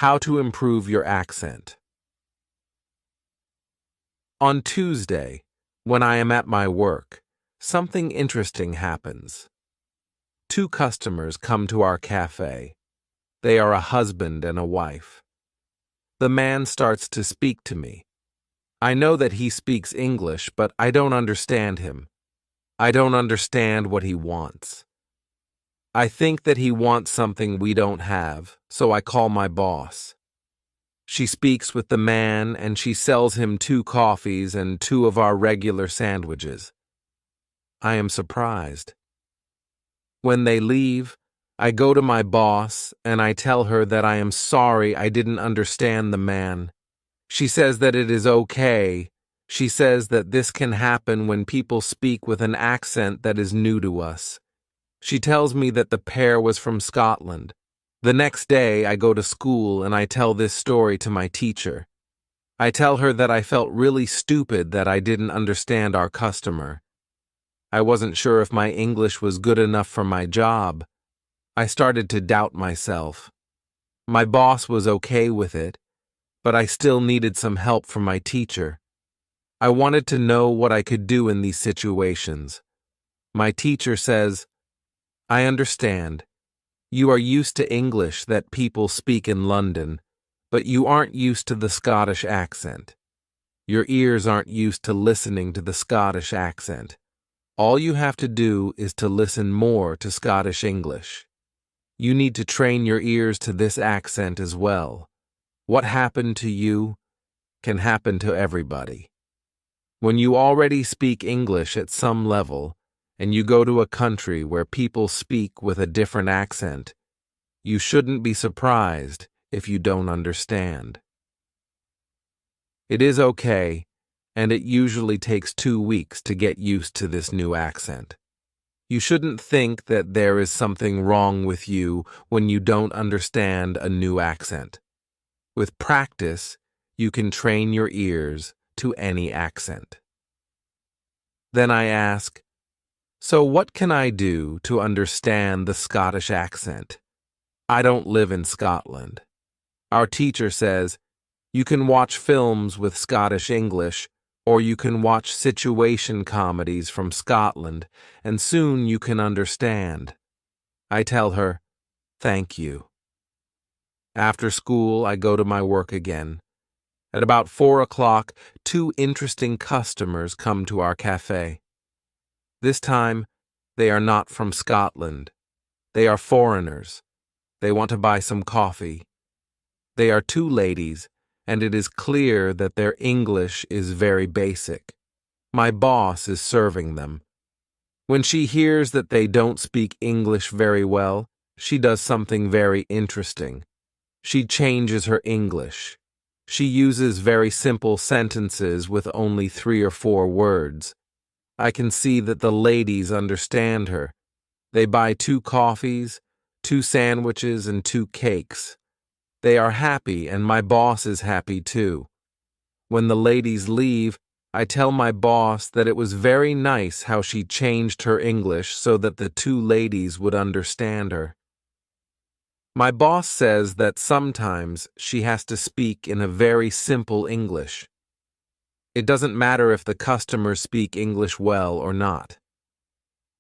How to improve your accent. On Tuesday, when I am at my work, something interesting happens. Two customers come to our cafe. They are a husband and a wife. The man starts to speak to me. I know that he speaks English, but I don't understand him. I don't understand what he wants. I think that he wants something we don't have, so I call my boss. She speaks with the man and she sells him 2 coffees and 2 of our regular sandwiches. I am surprised. When they leave, I go to my boss and I tell her that I am sorry I didn't understand the man. She says that it is okay. She says that this can happen when people speak with an accent that is new to us. She tells me that the pair was from Scotland. The next day, I go to school and I tell this story to my teacher. I tell her that I felt really stupid that I didn't understand our customer. I wasn't sure if my English was good enough for my job. I started to doubt myself. My boss was okay with it, but I still needed some help from my teacher. I wanted to know what I could do in these situations. My teacher says, I understand. You are used to English that people speak in London, but you aren't used to the Scottish accent. Your ears aren't used to listening to the Scottish accent. All you have to do is to listen more to Scottish English. You need to train your ears to this accent as well. What happened to you can happen to everybody. When you already speak English at some level, and you go to a country where people speak with a different accent, you shouldn't be surprised if you don't understand. It is okay, and it usually takes 2 weeks to get used to this new accent. You shouldn't think that there is something wrong with you when you don't understand a new accent. With practice, you can train your ears to any accent. Then I ask, so what can I do to understand the Scottish accent? I don't live in Scotland. Our teacher says, you can watch films with Scottish English, or you can watch situation comedies from Scotland, and soon you can understand. I tell her, thank you. After school, I go to my work again. At about 4 o'clock, 2 interesting customers come to our cafe. This time, they are not from Scotland. They are foreigners. They want to buy some coffee. They are 2 ladies, and it is clear that their English is very basic. My boss is serving them. When she hears that they don't speak English very well, she does something very interesting. She changes her English. She uses very simple sentences with only 3 or 4 words. I can see that the ladies understand her. They buy 2 coffees, 2 sandwiches, and 2 cakes. They are happy, and my boss is happy too. When the ladies leave, I tell my boss that it was very nice how she changed her English so that the 2 ladies would understand her. My boss says that sometimes she has to speak in a very simple English. It doesn't matter if the customers speak English well or not.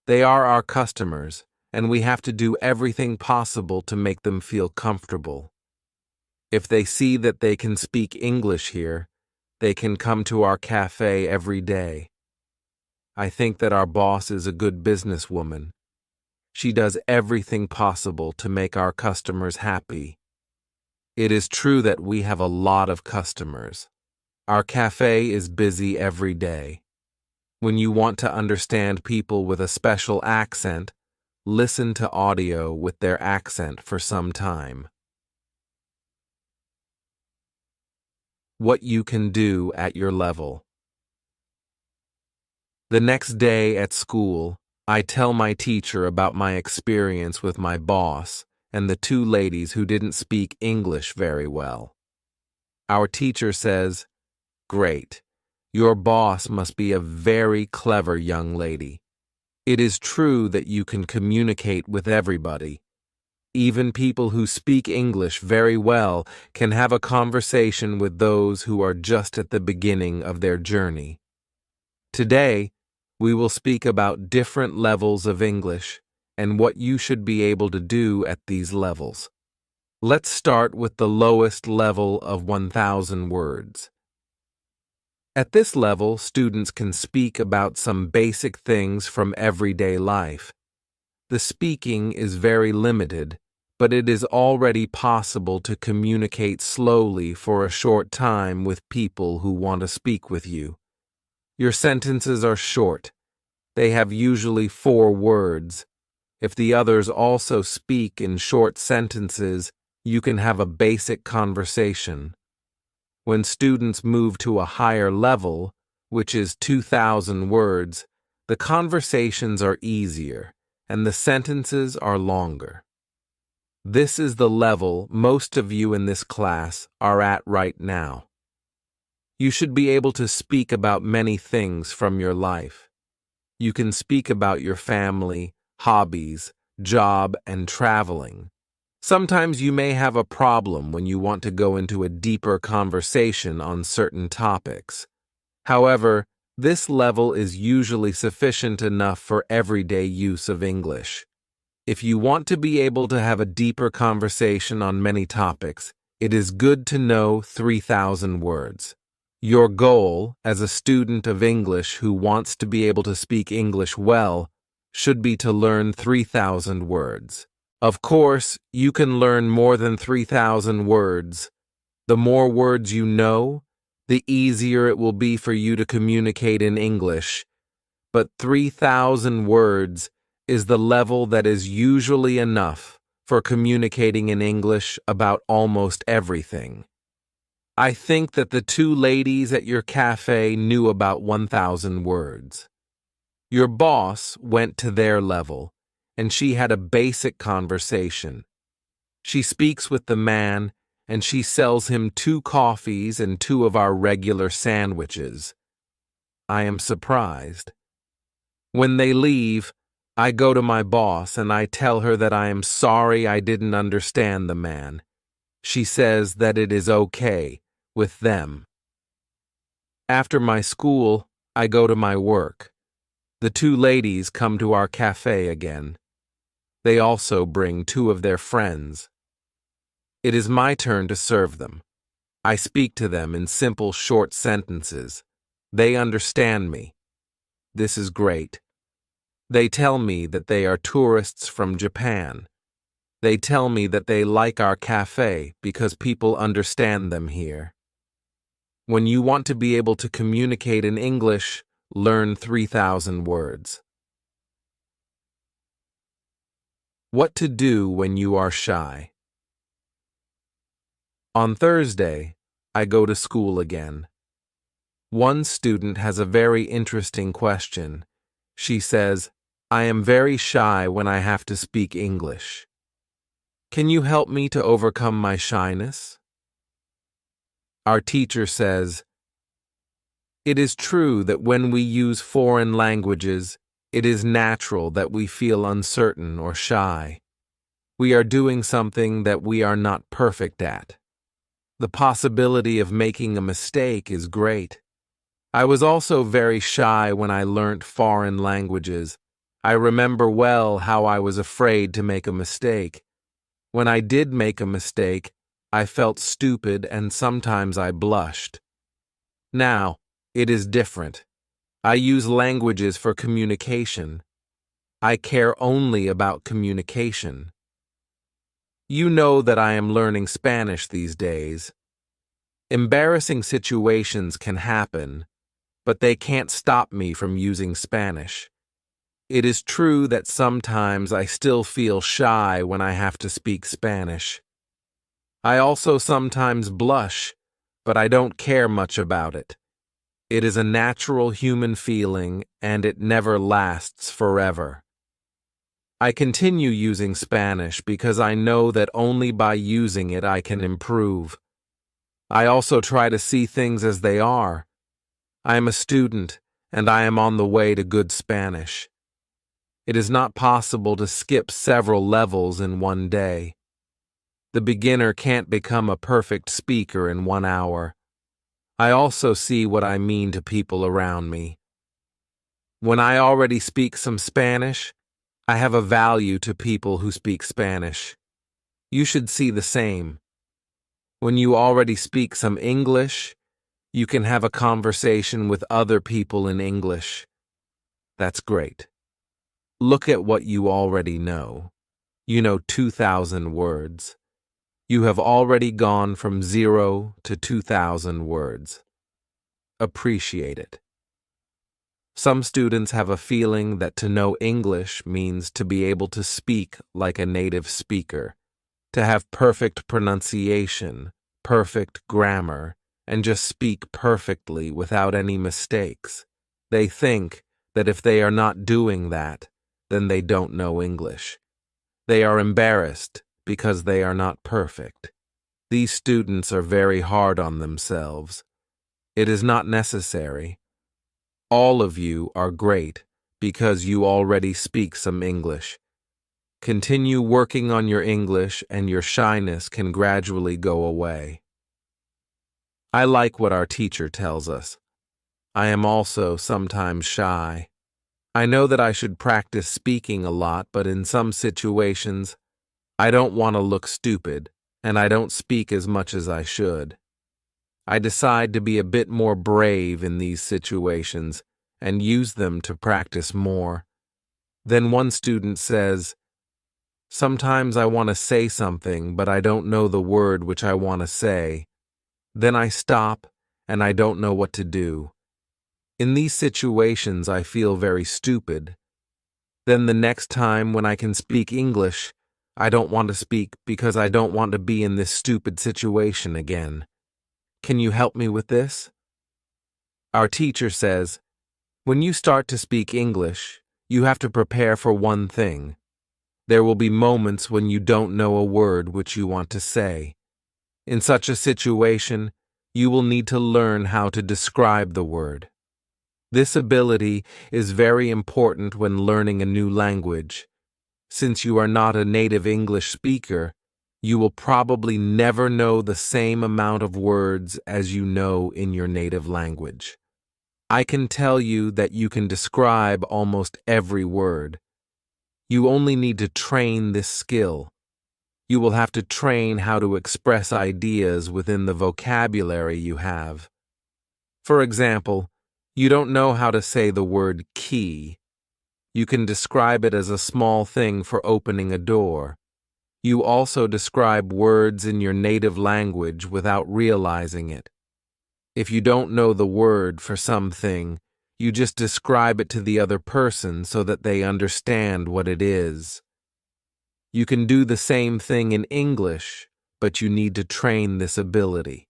They are our customers, and we have to do everything possible to make them feel comfortable. If they see that they can speak English here, they can come to our cafe every day. I think that our boss is a good businesswoman. She does everything possible to make our customers happy. It is true that we have a lot of customers. Our cafe is busy every day. When you want to understand people with a special accent, listen to audio with their accent for some time. What you can do at your level. The next day at school, I tell my teacher about my experience with my boss and the 2 ladies who didn't speak English very well. Our teacher says, great. Your boss must be a very clever young lady. It is true that you can communicate with everybody. Even people who speak English very well can have a conversation with those who are just at the beginning of their journey. Today, we will speak about different levels of English and what you should be able to do at these levels. Let's start with the lowest level of 1,000 words. At this level, students can speak about some basic things from everyday life. The speaking is very limited, but it is already possible to communicate slowly for a short time with people who want to speak with you. Your sentences are short. They have usually 4 words. If the others also speak in short sentences, you can have a basic conversation. When students move to a higher level, which is 2,000 words, the conversations are easier and the sentences are longer. This is the level most of you in this class are at right now. You should be able to speak about many things from your life. You can speak about your family, hobbies, job, and traveling. Sometimes you may have a problem when you want to go into a deeper conversation on certain topics. However, this level is usually sufficient enough for everyday use of English. If you want to be able to have a deeper conversation on many topics, it is good to know 3,000 words. Your goal as a student of English who wants to be able to speak English well should be to learn 3,000 words. Of course, you can learn more than 3,000 words. The more words you know, the easier it will be for you to communicate in English. But 3,000 words is the level that is usually enough for communicating in English about almost everything. I think that the 2 ladies at your cafe knew about 1,000 words. Your boss went to their level, and she had a basic conversation. She speaks with the man, and she sells him 2 coffees and 2 of our regular sandwiches. I am surprised. When they leave, I go to my boss and I tell her that I am sorry I didn't understand the man. She says that it is okay with them. After my school, I go to my work. The 2 ladies come to our cafe again. They also bring 2 of their friends. It is my turn to serve them. I speak to them in simple, short sentences. They understand me. This is great. They tell me that they are tourists from Japan. They tell me that they like our cafe because people understand them here. When you want to be able to communicate in English, learn 3,000 words. What to do when you are shy. On Thursday, I go to school again. One student has a very interesting question. She says, I am very shy when I have to speak English. Can you help me to overcome my shyness? Our teacher says, it is true that when we use foreign languages, it is natural that we feel uncertain or shy. We are doing something that we are not perfect at. The possibility of making a mistake is great. I was also very shy when I learnt foreign languages. I remember well how I was afraid to make a mistake. When I did make a mistake, I felt stupid and sometimes I blushed. Now, it is different. I use languages for communication. I care only about communication. You know that I am learning Spanish these days. Embarrassing situations can happen, but they can't stop me from using Spanish. It is true that sometimes I still feel shy when I have to speak Spanish. I also sometimes blush, but I don't care much about it. It is a natural human feeling, and it never lasts forever. I continue using Spanish because I know that only by using it I can improve. I also try to see things as they are. I am a student, and I am on the way to good Spanish. It is not possible to skip several levels in one day. The beginner can't become a perfect speaker in 1 hour. I also see what I mean to people around me. When I already speak some Spanish, I have a value to people who speak Spanish. You should see the same. When you already speak some English, you can have a conversation with other people in English. That's great. Look at what you already know. You know 2,000 words. You have already gone from 0 to 2,000 words. Appreciate it. Some students have a feeling that to know English means to be able to speak like a native speaker, to have perfect pronunciation, perfect grammar, and just speak perfectly without any mistakes. They think that if they are not doing that, then they don't know English. They are embarrassed because they are not perfect. These students are very hard on themselves. It is not necessary. All of you are great because you already speak some English. Continue working on your English and your shyness can gradually go away. I like what our teacher tells us. I am also sometimes shy. I know that I should practice speaking a lot, but in some situations, I don't want to look stupid, and I don't speak as much as I should. I decide to be a bit more brave in these situations and use them to practice more. Then one student says, "Sometimes I want to say something, but I don't know the word which I want to say. Then I stop, and I don't know what to do. In these situations, I feel very stupid. Then the next time when I can speak English, I don't want to speak because I don't want to be in this stupid situation again. Can you help me with this?" Our teacher says, when you start to speak English, you have to prepare for one thing. There will be moments when you don't know a word which you want to say. In such a situation, you will need to learn how to describe the word. This ability is very important when learning a new language. Since you are not a native English speaker, you will probably never know the same amount of words as you know in your native language. I can tell you that you can describe almost every word. You only need to train this skill. You will have to train how to express ideas within the vocabulary you have. For example, you don't know how to say the word key. You can describe it as a small thing for opening a door. You also describe words in your native language without realizing it. If you don't know the word for something, you just describe it to the other person so that they understand what it is. You can do the same thing in English, but you need to train this ability.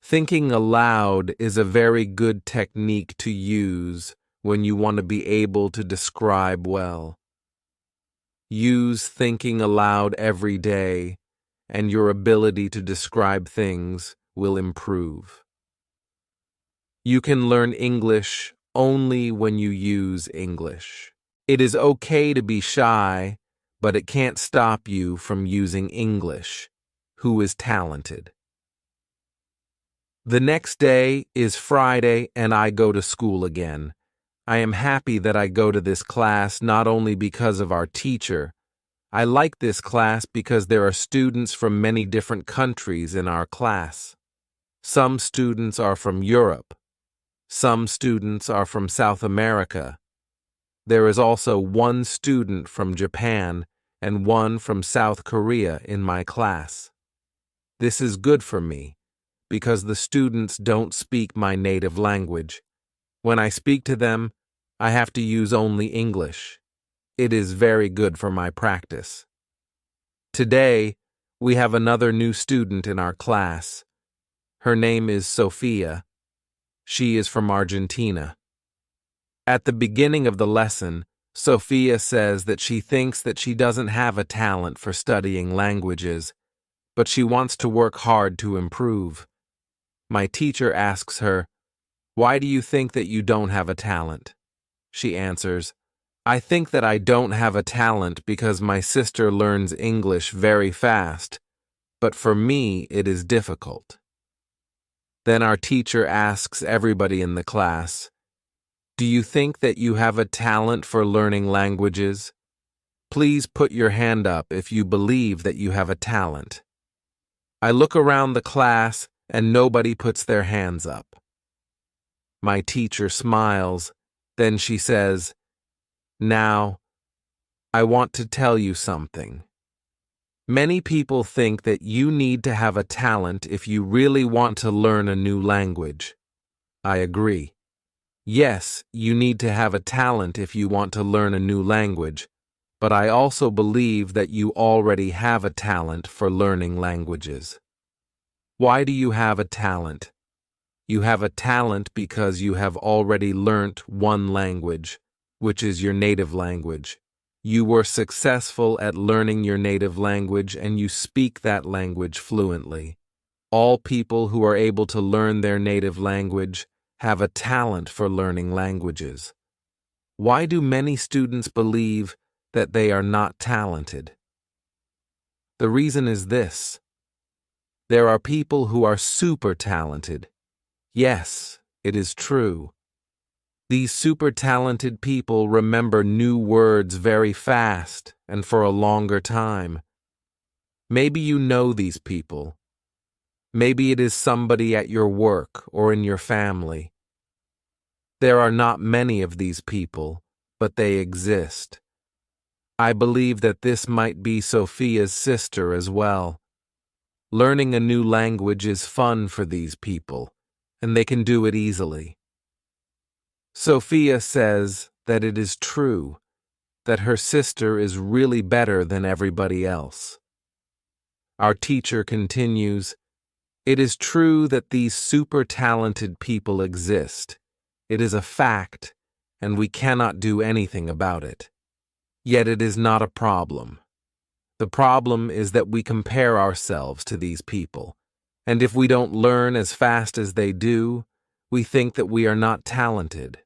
Thinking aloud is a very good technique to use when you want to be able to describe well. Use thinking aloud every day, and your ability to describe things will improve. You can learn English only when you use English. It is okay to be shy, but it can't stop you from using English. Who is talented? The next day is Friday and I go to school again. I am happy that I go to this class not only because of our teacher. I like this class because there are students from many different countries in our class. Some students are from Europe. Some students are from South America. There is also one student from Japan and one from South Korea in my class. This is good for me because the students don't speak my native language. When I speak to them, I have to use only English. It is very good for my practice. Today, we have another new student in our class. Her name is Sophia. She is from Argentina. At the beginning of the lesson, Sophia says that she thinks that she doesn't have a talent for studying languages, but she wants to work hard to improve. My teacher asks her, "Why do you think that you don't have a talent?" She answers, I think that I don't have a talent because my sister learns English very fast, but for me it is difficult. Then our teacher asks everybody in the class, "Do you think that you have a talent for learning languages? Please put your hand up if you believe that you have a talent." I look around the class and nobody puts their hands up. My teacher smiles, then she says, "Now, I want to tell you something. Many people think that you need to have a talent if you really want to learn a new language. I agree. Yes, you need to have a talent if you want to learn a new language, but I also believe that you already have a talent for learning languages. Why do you have a talent? You have a talent because you have already learnt one language, which is your native language. You were successful at learning your native language and you speak that language fluently. All people who are able to learn their native language have a talent for learning languages. Why do many students believe that they are not talented? The reason is this. There are people who are super talented. Yes, it is true. These super talented people remember new words very fast and for a longer time. Maybe you know these people. Maybe it is somebody at your work or in your family. There are not many of these people, but they exist. I believe that this might be Sophia's sister as well. Learning a new language is fun for these people, and they can do it easily. Sophia says that it is true, that her sister is really better than everybody else. Our teacher continues, "It is true that these super talented people exist. It is a fact, and we cannot do anything about it. Yet it is not a problem. The problem is that we compare ourselves to these people, and if we don't learn as fast as they do, we think that we are not talented.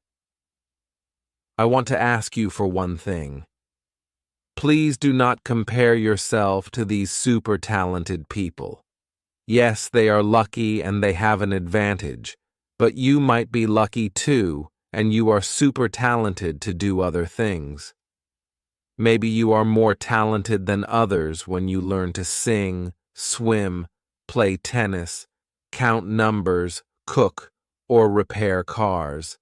I want to ask you for one thing. Please do not compare yourself to these super talented people. Yes, they are lucky and they have an advantage, but you might be lucky too, and you are super talented to do other things. Maybe you are more talented than others when you learn to sing, swim, play tennis, count numbers, cook, or repair cars.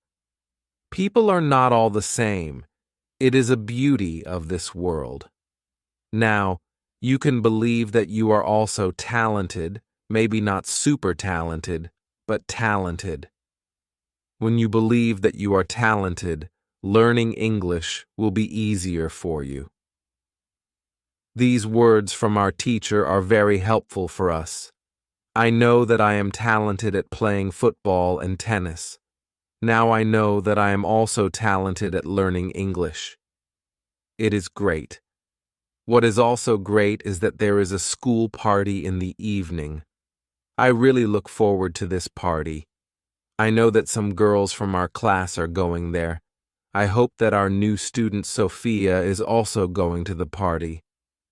People are not all the same. It is a beauty of this world. Now, you can believe that you are also talented, maybe not super talented, but talented. When you believe that you are talented, learning English will be easier for you." These words from our teacher are very helpful for us. I know that I am talented at playing football and tennis. Now I know that I am also talented at learning English. It is great. What is also great is that there is a school party in the evening. I really look forward to this party. I know that some girls from our class are going there. I hope that our new student Sophia is also going to the party.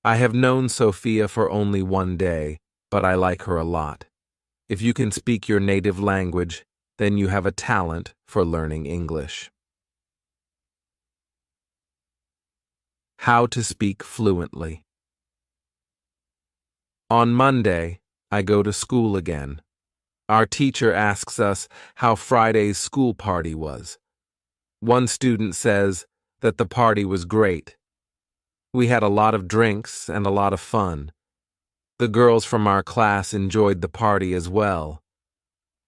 I have known Sophia for only one day, but I like her a lot. If you can speak your native language, then you have a talent for learning English. How to speak fluently. On Monday, I go to school again. Our teacher asks us how Friday's school party was. One student says that the party was great. We had a lot of drinks and a lot of fun. The girls from our class enjoyed the party as well.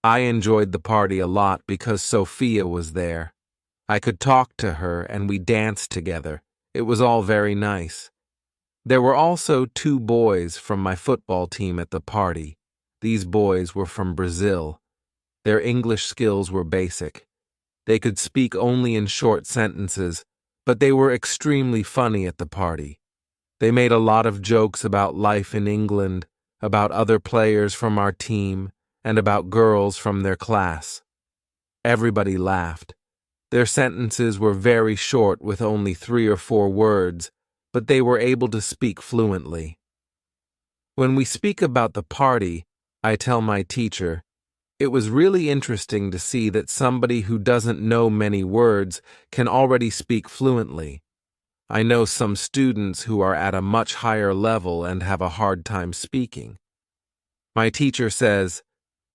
I enjoyed the party a lot because Sophia was there. I could talk to her and we danced together. It was all very nice. There were also 2 boys from my football team at the party. These boys were from Brazil. Their English skills were basic. They could speak only in short sentences, but they were extremely funny at the party. They made a lot of jokes about life in England, about other players from our team, and about girls from their class. Everybody laughed. Their sentences were very short with only 3 or 4 words, but they were able to speak fluently. When we speak about the party, I tell my teacher, it was really interesting to see that somebody who doesn't know many words can already speak fluently. I know some students who are at a much higher level and have a hard time speaking. My teacher says,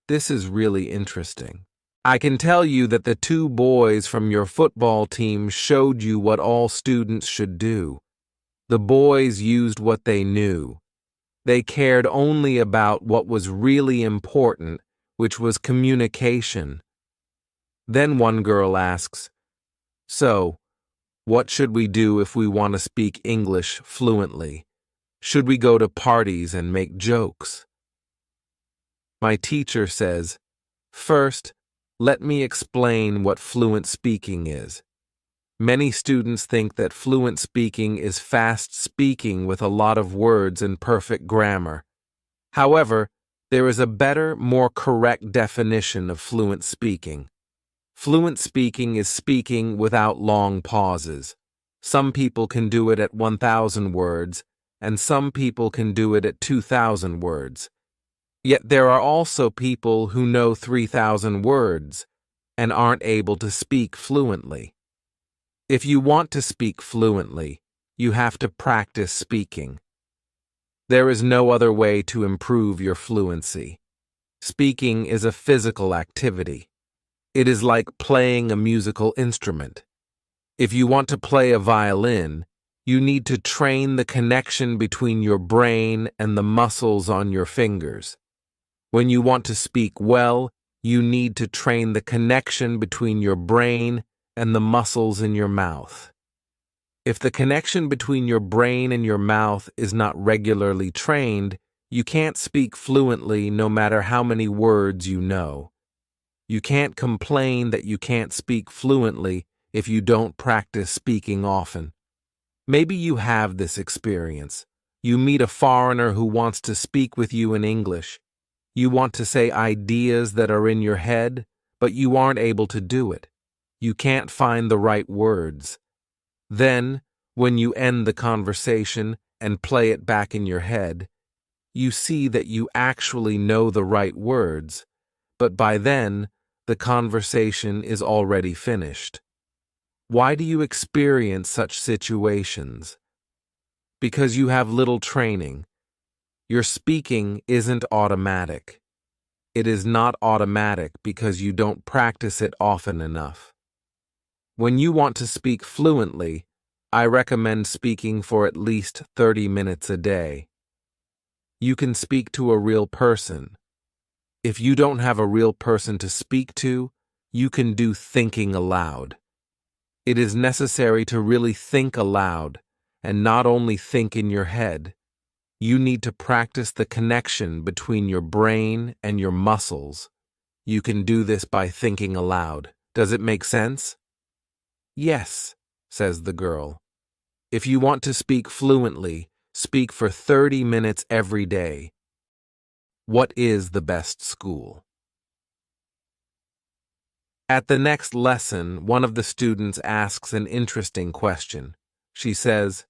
this is really interesting. I can tell you that the 2 boys from your football team showed you what all students should do. The boys used what they knew. They cared only about what was really important, which was communication. Then one girl asks, so, what should we do if we want to speak English fluently? Should we go to parties and make jokes? My teacher says, first, let me explain what fluent speaking is. Many students think that fluent speaking is fast speaking with a lot of words and perfect grammar. However, there is a better, more correct definition of fluent speaking. Fluent speaking is speaking without long pauses. Some people can do it at 1,000 words, and some people can do it at 2,000 words. Yet there are also people who know 3,000 words and aren't able to speak fluently. If you want to speak fluently, you have to practice speaking. There is no other way to improve your fluency. Speaking is a physical activity. It is like playing a musical instrument. If you want to play a violin, you need to train the connection between your brain and the muscles on your fingers. When you want to speak well, you need to train the connection between your brain and the muscles in your mouth. If the connection between your brain and your mouth is not regularly trained, you can't speak fluently no matter how many words you know. You can't complain that you can't speak fluently if you don't practice speaking often. Maybe you have this experience. You meet a foreigner who wants to speak with you in English. You want to say ideas that are in your head, but you aren't able to do it. You can't find the right words. Then, when you end the conversation and play it back in your head, you see that you actually know the right words, but by then, the conversation is already finished. Why do you experience such situations? Because you have little training. Your speaking isn't automatic. It is not automatic because you don't practice it often enough. When you want to speak fluently, I recommend speaking for at least 30 minutes a day. You can speak to a real person. If you don't have a real person to speak to, you can do thinking aloud. It is necessary to really think aloud, and not only think in your head. You need to practice the connection between your brain and your muscles. You can do this by thinking aloud. Does it make sense? Yes, says the girl. If you want to speak fluently, speak for 30 minutes every day. What is the best school? At the next lesson, one of the students asks an interesting question. She says,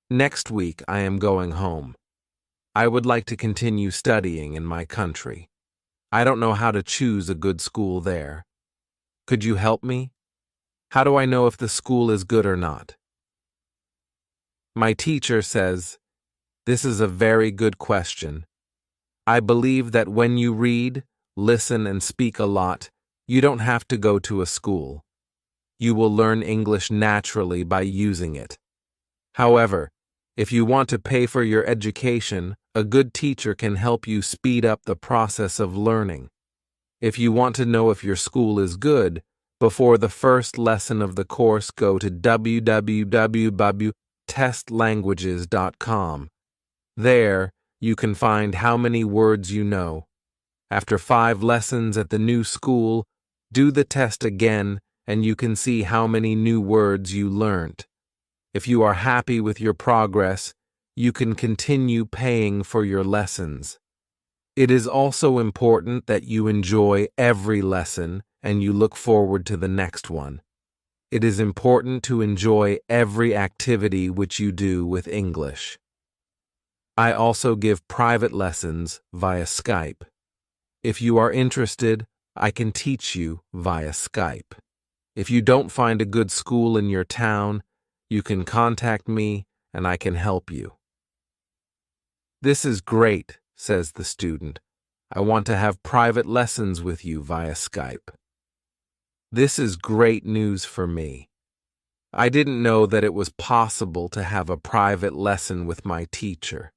next week I am going home. I would like to continue studying in my country. I don't know how to choose a good school there. Could you help me? How do I know if the school is good or not? My teacher says, this is a very good question. I believe that when you read, listen, and speak a lot, you don't have to go to a school. You will learn English naturally by using it. However, if you want to pay for your education, a good teacher can help you speed up the process of learning. If you want to know if your school is good, before the first lesson of the course, go to www.testlanguages.com. There, you can find how many words you know. After 5 lessons at the new school, do the test again and you can see how many new words you learned. If you are happy with your progress, you can continue paying for your lessons. It is also important that you enjoy every lesson and you look forward to the next one. It is important to enjoy every activity which you do with English. I also give private lessons via Skype. If you are interested, I can teach you via Skype. If you don't find a good school in your town, you can contact me and I can help you. This is great, says the student. I want to have private lessons with you via Skype. This is great news for me. I didn't know that it was possible to have a private lesson with my teacher.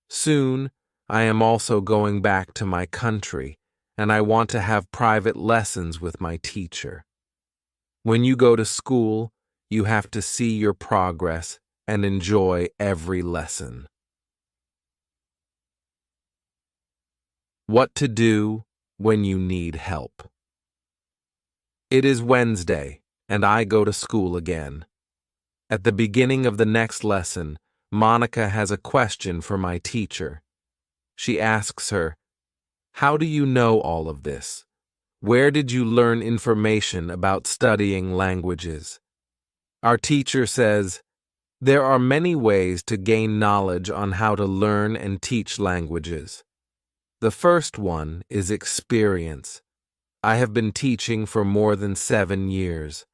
Soon, I am also going back to my country, and I want to have private lessons with my teacher. When you go to school, you have to see your progress and enjoy every lesson. What to do when you need help. It is Wednesday, and I go to school again. At the beginning of the next lesson, Monica has a question for my teacher. She asks her, "How do you know all of this? Where did you learn information about studying languages?" Our teacher says, "There are many ways to gain knowledge on how to learn and teach languages. The first one is experience. I have been teaching for more than 7 years.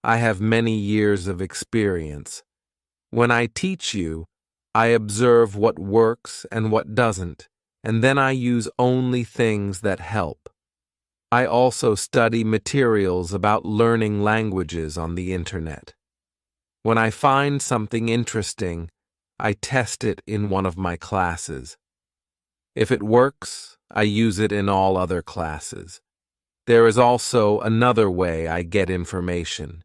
I have many years of experience. When I teach you, I observe what works and what doesn't, and then I use only things that help. I also study materials about learning languages on the internet. When I find something interesting, I test it in one of my classes. If it works, I use it in all other classes. There is also another way I get information.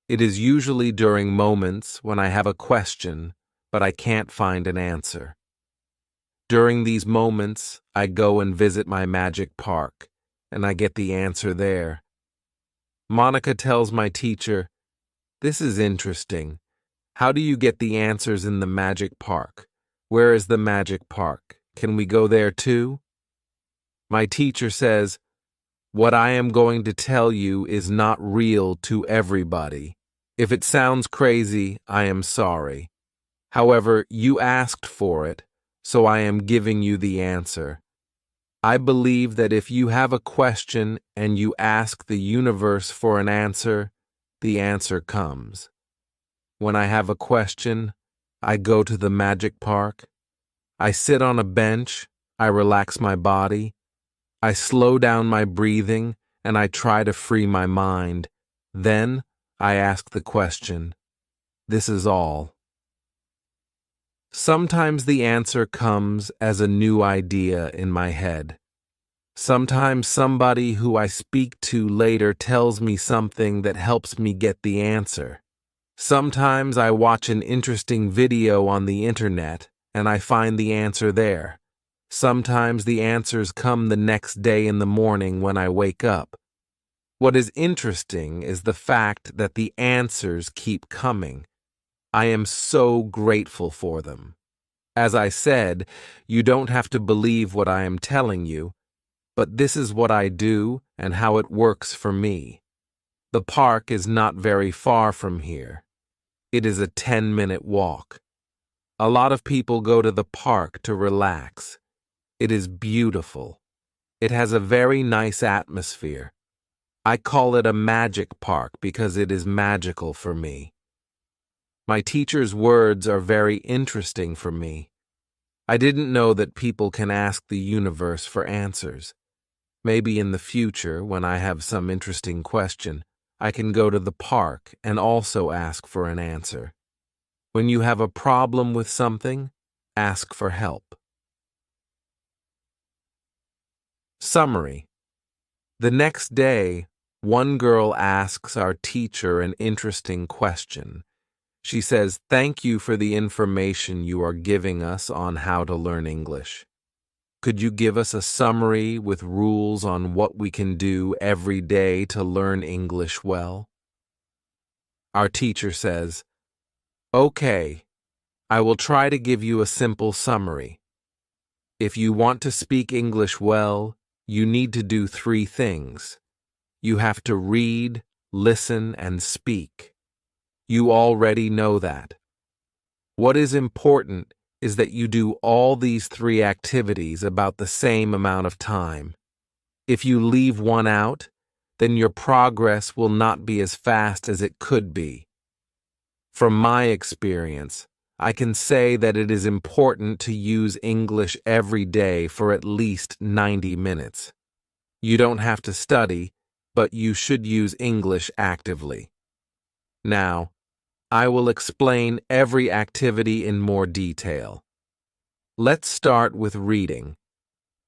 It is usually during moments when I have a question, but I can't find an answer. During these moments, I go and visit my magic park, and I get the answer there." Monica tells my teacher, "This is interesting. How do you get the answers in the magic park? Where is the magic park? Can we go there too?" My teacher says, "What I am going to tell you is not real to everybody. If it sounds crazy, I am sorry. However, you asked for it, so I am giving you the answer. I believe that if you have a question and you ask the universe for an answer, the answer comes. When I have a question, I go to the magic park. I sit on a bench, I relax my body, I slow down my breathing, and I try to free my mind. Then I ask the question. This is all." Sometimes the answer comes as a new idea in my head. Sometimes somebody who I speak to later tells me something that helps me get the answer. Sometimes I watch an interesting video on the internet and I find the answer there. Sometimes the answers come the next day in the morning when I wake up. What is interesting is the fact that the answers keep coming. I am so grateful for them. As I said, you don't have to believe what I am telling you, but this is what I do and how it works for me. The park is not very far from here. It is a 10-minute walk. A lot of people go to the park to relax. It is beautiful. It has a very nice atmosphere. I call it a magic park because it is magical for me. My teacher's words are very interesting for me. I didn't know that people can ask the universe for answers. Maybe in the future, when I have some interesting question, I can go to the park and also ask for an answer. When you have a problem with something, ask for help. Summary. The next day, one girl asks our teacher an interesting question. She says, "Thank you for the information you are giving us on how to learn English. Could you give us a summary with rules on what we can do every day to learn English well?" Our teacher says, "Okay, I will try to give you a simple summary. If you want to speak English well, you need to do 3 things. You have to read, listen, and speak. You already know that. What is important is that you do all these 3 activities about the same amount of time. If you leave one out, then your progress will not be as fast as it could be. From my experience, I can say that it is important to use English every day for at least 90 minutes. You don't have to study, but you should use English actively. Now, I will explain every activity in more detail. Let's start with reading.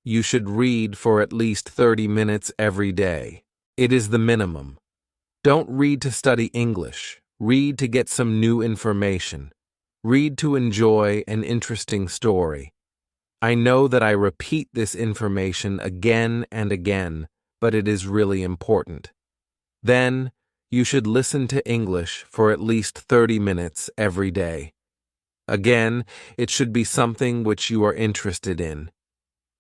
You should read for at least 30 minutes every day. It is the minimum. Don't read to study English. Read to get some new information. Read to enjoy an interesting story. I know that I repeat this information again and again, but it is really important. Then, you should listen to English for at least 30 minutes every day. Again, it should be something which you are interested in.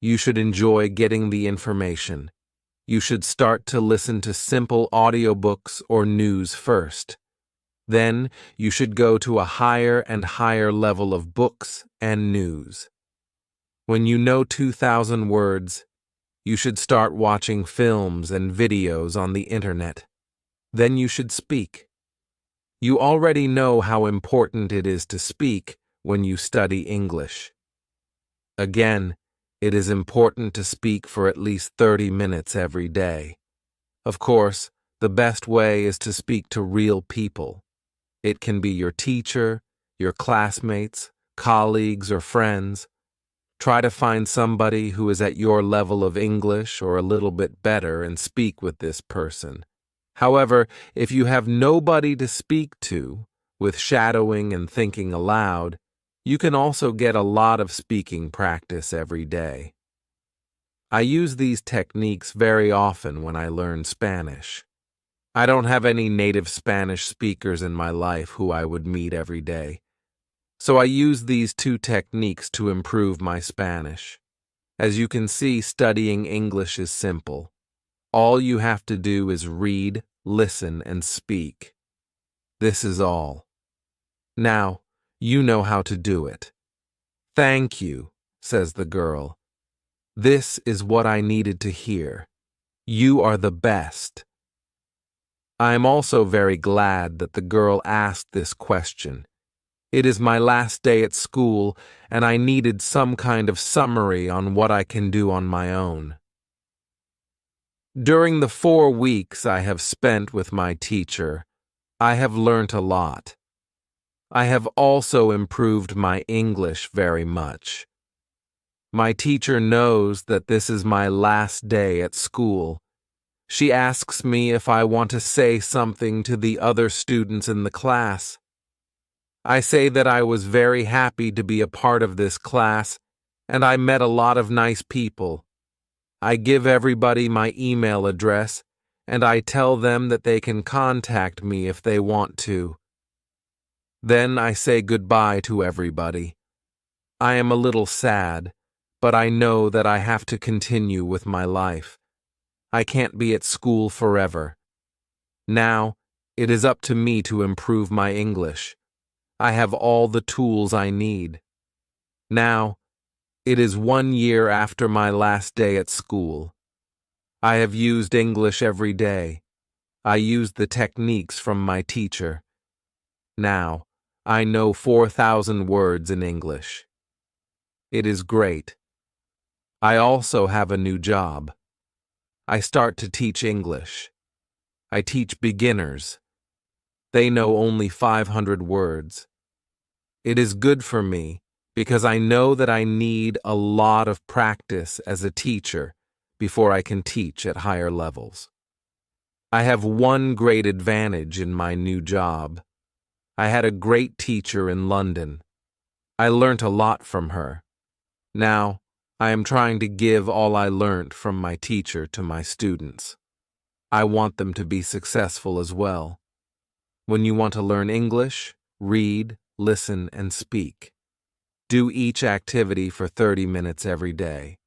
You should enjoy getting the information. You should start to listen to simple audiobooks or news first. Then, you should go to a higher and higher level of books and news. When you know 2,000 words, you should start watching films and videos on the internet. Then you should speak. You already know how important it is to speak when you study English. Again, it is important to speak for at least 30 minutes every day. Of course, the best way is to speak to real people. It can be your teacher, your classmates, colleagues, or friends. Try to find somebody who is at your level of English or a little bit better and speak with this person. However, if you have nobody to speak to, with shadowing and thinking aloud, you can also get a lot of speaking practice every day. I use these techniques very often when I learn Spanish. I don't have any native Spanish speakers in my life who I would meet every day. So I use these 2 techniques to improve my Spanish. As you can see, studying English is simple. All you have to do is read, listen, and speak. This is all. Now, you know how to do it. "Thank you," says the girl. "This is what I needed to hear. You are the best." I am also very glad that the girl asked this question. It is my last day at school, and I needed some kind of summary on what I can do on my own. During the 4 weeks I have spent with my teacher, I have learnt a lot. I have also improved my English very much. My teacher knows that this is my last day at school. She asks me if I want to say something to the other students in the class. I say that I was very happy to be a part of this class, and I met a lot of nice people. I give everybody my email address, and I tell them that they can contact me if they want to. Then I say goodbye to everybody. I am a little sad, but I know that I have to continue with my life. I can't be at school forever. Now, it is up to me to improve my English. I have all the tools I need. Now, it is 1 year after my last day at school. I have used English every day. I used the techniques from my teacher. Now, I know 4,000 words in English. It is great. I also have a new job. I start to teach English. I teach beginners. They know only 500 words. It is good for me because I know that I need a lot of practice as a teacher before I can teach at higher levels. I have one great advantage in my new job. I had a great teacher in London. I learnt a lot from her. Now, I am trying to give all I learnt from my teacher to my students. I want them to be successful as well. When you want to learn English, read, listen, and speak. Do each activity for 30 minutes every day.